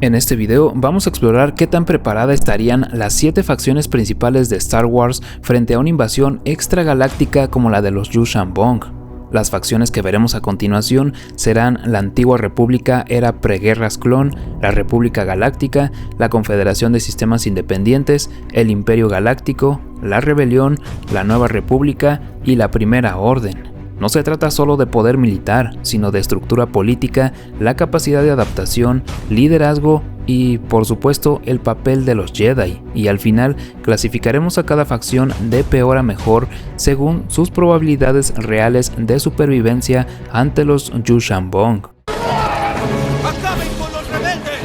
En este video vamos a explorar qué tan preparada estarían las 7 facciones principales de Star Wars frente a una invasión extragaláctica como la de los Yuuzhan-Vong. Las facciones que veremos a continuación serán la Antigua República era preguerras clon, la República Galáctica, la Confederación de Sistemas Independientes, el Imperio Galáctico, la Rebelión, la Nueva República y la Primera Orden. No se trata solo de poder militar, sino de estructura política, la capacidad de adaptación, liderazgo y, por supuesto, el papel de los Jedi. Y al final, clasificaremos a cada facción de peor a mejor según sus probabilidades reales de supervivencia ante los Yuuzhan-Vong. ¡Acaben con los rebeldes!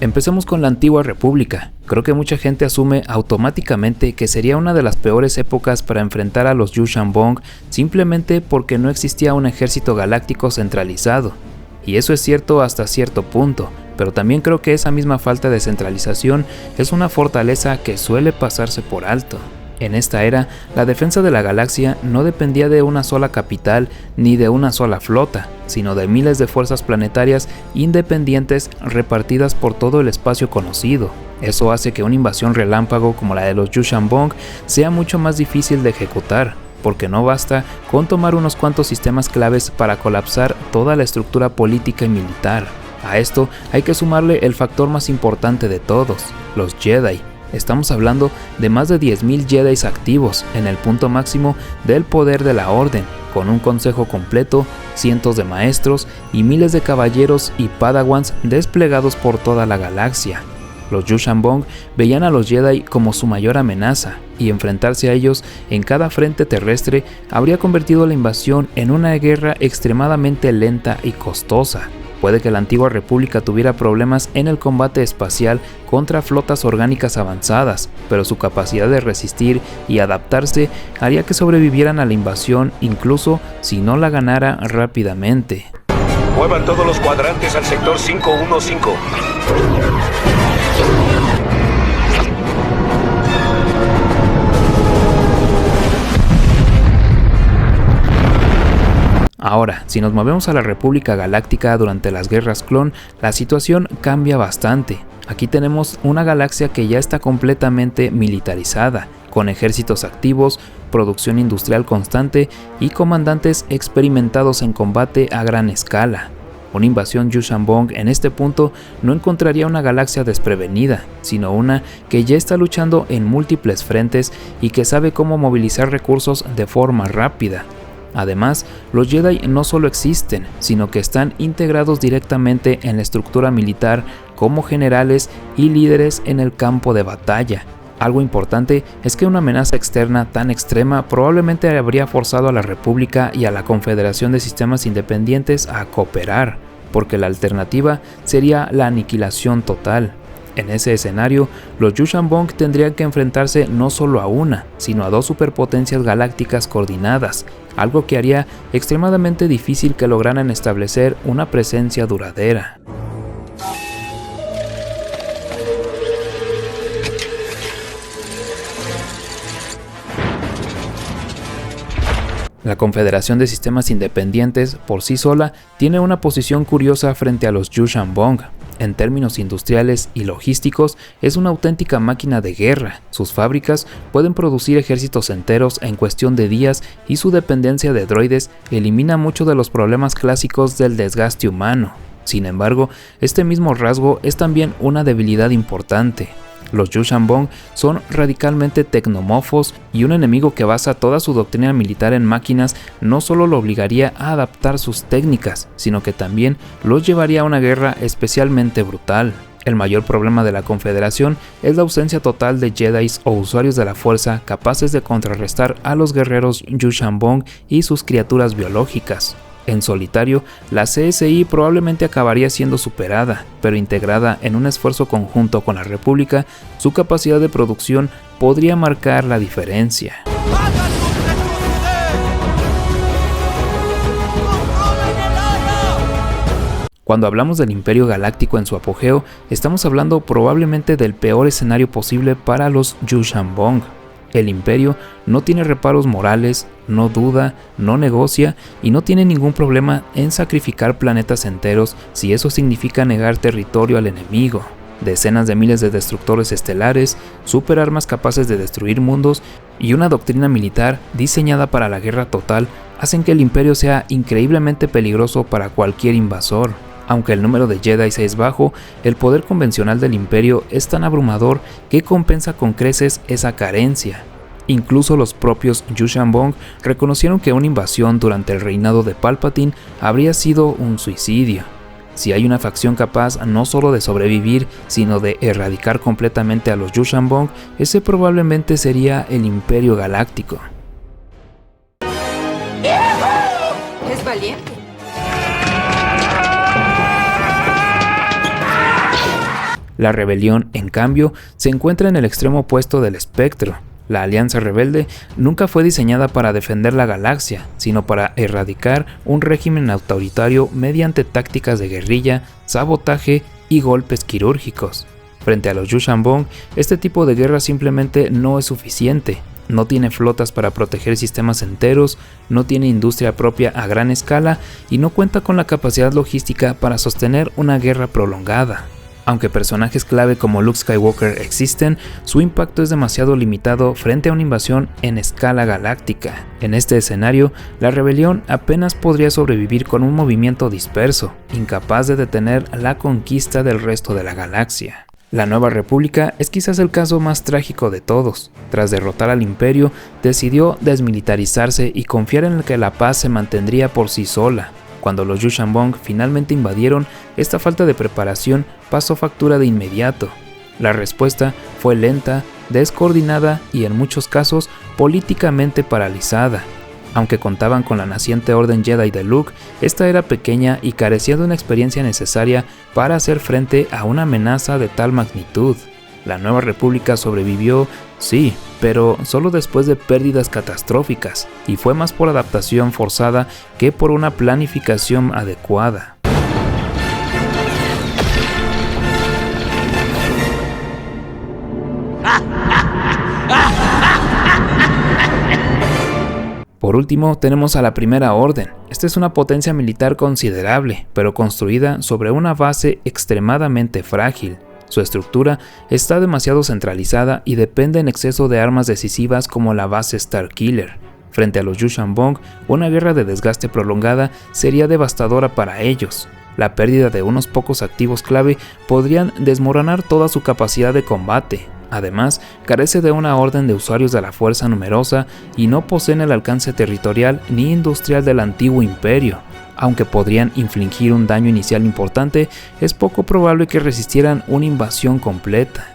Empecemos con la Antigua República. Creo que mucha gente asume automáticamente que sería una de las peores épocas para enfrentar a los Yuuzhan-Vong simplemente porque no existía un ejército galáctico centralizado. Y eso es cierto hasta cierto punto, pero también creo que esa misma falta de centralización es una fortaleza que suele pasarse por alto. En esta era, la defensa de la galaxia no dependía de una sola capital ni de una sola flota, sino de miles de fuerzas planetarias independientes repartidas por todo el espacio conocido. Eso hace que una invasión relámpago como la de los Yuuzhan-Vong sea mucho más difícil de ejecutar, porque no basta con tomar unos cuantos sistemas claves para colapsar toda la estructura política y militar. A esto hay que sumarle el factor más importante de todos, los Jedi. Estamos hablando de más de 10.000 Jedi activos en el punto máximo del poder de la Orden, con un consejo completo, cientos de maestros y miles de caballeros y padawans desplegados por toda la galaxia. Los Yuuzhan-Vong veían a los Jedi como su mayor amenaza, y enfrentarse a ellos en cada frente terrestre habría convertido la invasión en una guerra extremadamente lenta y costosa. Puede que la Antigua República tuviera problemas en el combate espacial contra flotas orgánicas avanzadas, pero su capacidad de resistir y adaptarse haría que sobrevivieran a la invasión incluso si no la ganara rápidamente. Muevan todos los cuadrantes al sector 515. Ahora, si nos movemos a la República Galáctica durante las guerras clon, la situación cambia bastante. Aquí tenemos una galaxia que ya está completamente militarizada, con ejércitos activos, producción industrial constante y comandantes experimentados en combate a gran escala. Una invasión Yuuzhan-Vong en este punto no encontraría una galaxia desprevenida, sino una que ya está luchando en múltiples frentes y que sabe cómo movilizar recursos de forma rápida. Además, los Jedi no solo existen, sino que están integrados directamente en la estructura militar como generales y líderes en el campo de batalla. Algo importante es que una amenaza externa tan extrema probablemente habría forzado a la República y a la Confederación de Sistemas Independientes a cooperar, porque la alternativa sería la aniquilación total. En ese escenario, los Yuuzhan-Vong tendrían que enfrentarse no solo a una, sino a 2 superpotencias galácticas coordinadas, algo que haría extremadamente difícil que lograran establecer una presencia duradera. La Confederación de Sistemas Independientes, por sí sola, tiene una posición curiosa frente a los Yuuzhan-Vong. En términos industriales y logísticos, es una auténtica máquina de guerra. Sus fábricas pueden producir ejércitos enteros en cuestión de días y su dependencia de droides elimina muchos de los problemas clásicos del desgaste humano. Sin embargo, este mismo rasgo es también una debilidad importante. Los Yuuzhan-Vong son radicalmente tecnomorfos y un enemigo que basa toda su doctrina militar en máquinas no solo lo obligaría a adaptar sus técnicas, sino que también los llevaría a una guerra especialmente brutal. El mayor problema de la Confederación es la ausencia total de Jedi o usuarios de la fuerza capaces de contrarrestar a los guerreros Yuuzhan-Vong y sus criaturas biológicas. En solitario, la CSI probablemente acabaría siendo superada, pero integrada en un esfuerzo conjunto con la República, su capacidad de producción podría marcar la diferencia. Cuando hablamos del Imperio Galáctico en su apogeo, estamos hablando probablemente del peor escenario posible para los Yuuzhan-Vong. El Imperio no tiene reparos morales, no duda, no negocia y no tiene ningún problema en sacrificar planetas enteros si eso significa negar territorio al enemigo. Decenas de miles de destructores estelares, superarmas capaces de destruir mundos y una doctrina militar diseñada para la guerra total hacen que el Imperio sea increíblemente peligroso para cualquier invasor. Aunque el número de Jedi es bajo, el poder convencional del Imperio es tan abrumador que compensa con creces esa carencia. Incluso los propios Yuuzhan Vong reconocieron que una invasión durante el reinado de Palpatine habría sido un suicidio. Si hay una facción capaz no solo de sobrevivir, sino de erradicar completamente a los Yuuzhan Vong, ese probablemente sería el Imperio Galáctico. Es valiente. La rebelión, en cambio, se encuentra en el extremo opuesto del espectro. La Alianza Rebelde nunca fue diseñada para defender la galaxia, sino para erradicar un régimen autoritario mediante tácticas de guerrilla, sabotaje y golpes quirúrgicos. Frente a los Yuuzhan Vong, este tipo de guerra simplemente no es suficiente. No tiene flotas para proteger sistemas enteros, no tiene industria propia a gran escala y no cuenta con la capacidad logística para sostener una guerra prolongada. Aunque personajes clave como Luke Skywalker existen, su impacto es demasiado limitado frente a una invasión en escala galáctica. En este escenario, la rebelión apenas podría sobrevivir con un movimiento disperso, incapaz de detener la conquista del resto de la galaxia. La Nueva República es quizás el caso más trágico de todos. Tras derrotar al Imperio, decidió desmilitarizarse y confiar en que la paz se mantendría por sí sola. Cuando los Yuuzhan Vong finalmente invadieron, esta falta de preparación pasó factura de inmediato. La respuesta fue lenta, descoordinada y en muchos casos políticamente paralizada. Aunque contaban con la naciente Orden Jedi de Luke, esta era pequeña y carecía de una experiencia necesaria para hacer frente a una amenaza de tal magnitud. La Nueva República sobrevivió, sí, pero solo después de pérdidas catastróficas, y fue más por adaptación forzada que por una planificación adecuada. Por último, tenemos a la Primera Orden. Esta es una potencia militar considerable, pero construida sobre una base extremadamente frágil. Su estructura está demasiado centralizada y depende en exceso de armas decisivas como la base Starkiller. Frente a los Yuuzhan Vong, una guerra de desgaste prolongada sería devastadora para ellos. La pérdida de unos pocos activos clave podrían desmoronar toda su capacidad de combate. Además, carece de una orden de usuarios de la fuerza numerosa y no poseen el alcance territorial ni industrial del antiguo imperio. Aunque podrían infligir un daño inicial importante, es poco probable que resistieran una invasión completa.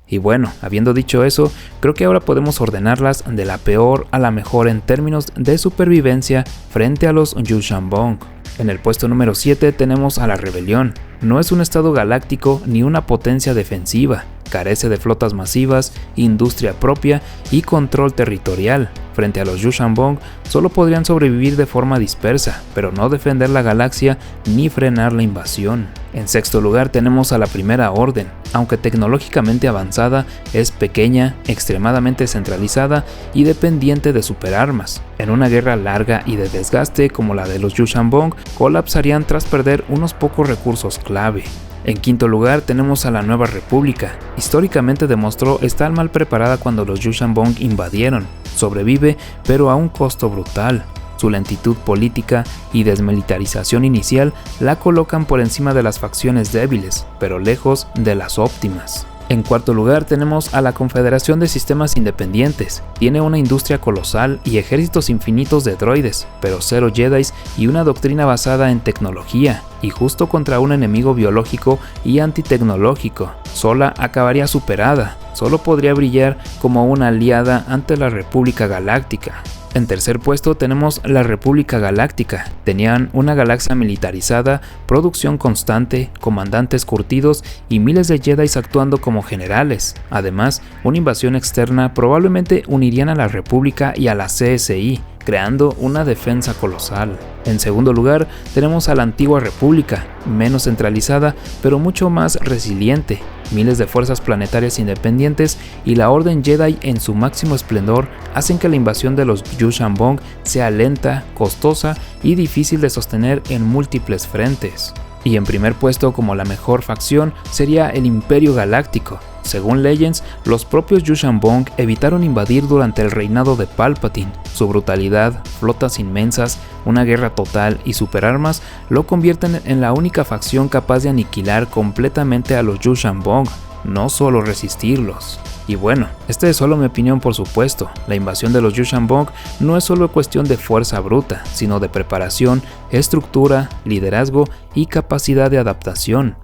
Y bueno, habiendo dicho eso, creo que ahora podemos ordenarlas de la peor a la mejor en términos de supervivencia frente a los Yuuzhan Vong. En el puesto número 7 tenemos a la Rebelión. No es un estado galáctico ni una potencia defensiva, carece de flotas masivas, industria propia y control territorial. Frente a los Yuuzhan Vong solo podrían sobrevivir de forma dispersa, pero no defender la galaxia ni frenar la invasión. En sexto lugar tenemos a la Primera Orden. Aunque tecnológicamente avanzada, es pequeña, extremadamente centralizada y dependiente de superarmas. En una guerra larga y de desgaste como la de los Yuuzhan Vong, colapsarían tras perder unos pocos recursos clave. En quinto lugar tenemos a la Nueva República. Históricamente demostró estar mal preparada cuando los Yuuzhan Vong invadieron. Sobrevive, pero a un costo brutal. Su lentitud política y desmilitarización inicial la colocan por encima de las facciones débiles, pero lejos de las óptimas. En cuarto lugar tenemos a la Confederación de Sistemas Independientes. Tiene una industria colosal y ejércitos infinitos de droides, pero cero Jedis y una doctrina basada en tecnología, y justo contra un enemigo biológico y antitecnológico. Sola acabaría superada, solo podría brillar como una aliada ante la República Galáctica. En tercer puesto tenemos la República Galáctica. Tenían una galaxia militarizada, producción constante, comandantes curtidos y miles de Jedi actuando como generales. Además, una invasión externa probablemente unirían a la República y a la CSI, creando una defensa colosal. En segundo lugar, tenemos a la Antigua República, menos centralizada, pero mucho más resiliente, miles de fuerzas planetarias independientes y la Orden Jedi en su máximo esplendor hacen que la invasión de los Yuuzhan-Vong sea lenta, costosa y difícil de sostener en múltiples frentes. Y en primer puesto como la mejor facción sería el Imperio Galáctico. Según Legends, los propios Yuuzhan-Vong evitaron invadir durante el reinado de Palpatine. Su brutalidad, flotas inmensas, una guerra total y superarmas lo convierten en la única facción capaz de aniquilar completamente a los Yuuzhan-Vong, no solo resistirlos. Y bueno, esta es solo mi opinión, por supuesto. La invasión de los Yuuzhan-Vong no es solo cuestión de fuerza bruta, sino de preparación, estructura, liderazgo y capacidad de adaptación.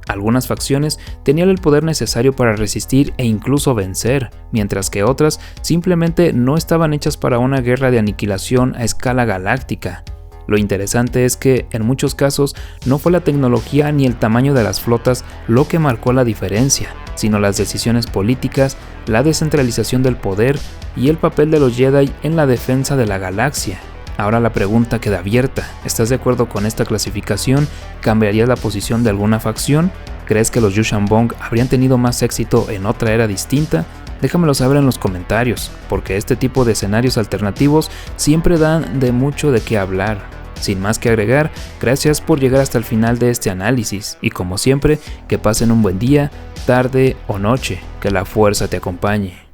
Algunas facciones tenían el poder necesario para resistir e incluso vencer, mientras que otras simplemente no estaban hechas para una guerra de aniquilación a escala galáctica. Lo interesante es que, en muchos casos, no fue la tecnología ni el tamaño de las flotas lo que marcó la diferencia, sino las decisiones políticas, la descentralización del poder y el papel de los Jedi en la defensa de la galaxia. Ahora la pregunta queda abierta. ¿Estás de acuerdo con esta clasificación? ¿Cambiarías la posición de alguna facción? ¿Crees que los Yuuzhan-Vong habrían tenido más éxito en otra era distinta? Déjamelo saber en los comentarios, porque este tipo de escenarios alternativos siempre dan de mucho de qué hablar. Sin más que agregar, gracias por llegar hasta el final de este análisis y como siempre, que pasen un buen día, tarde o noche, que la fuerza te acompañe.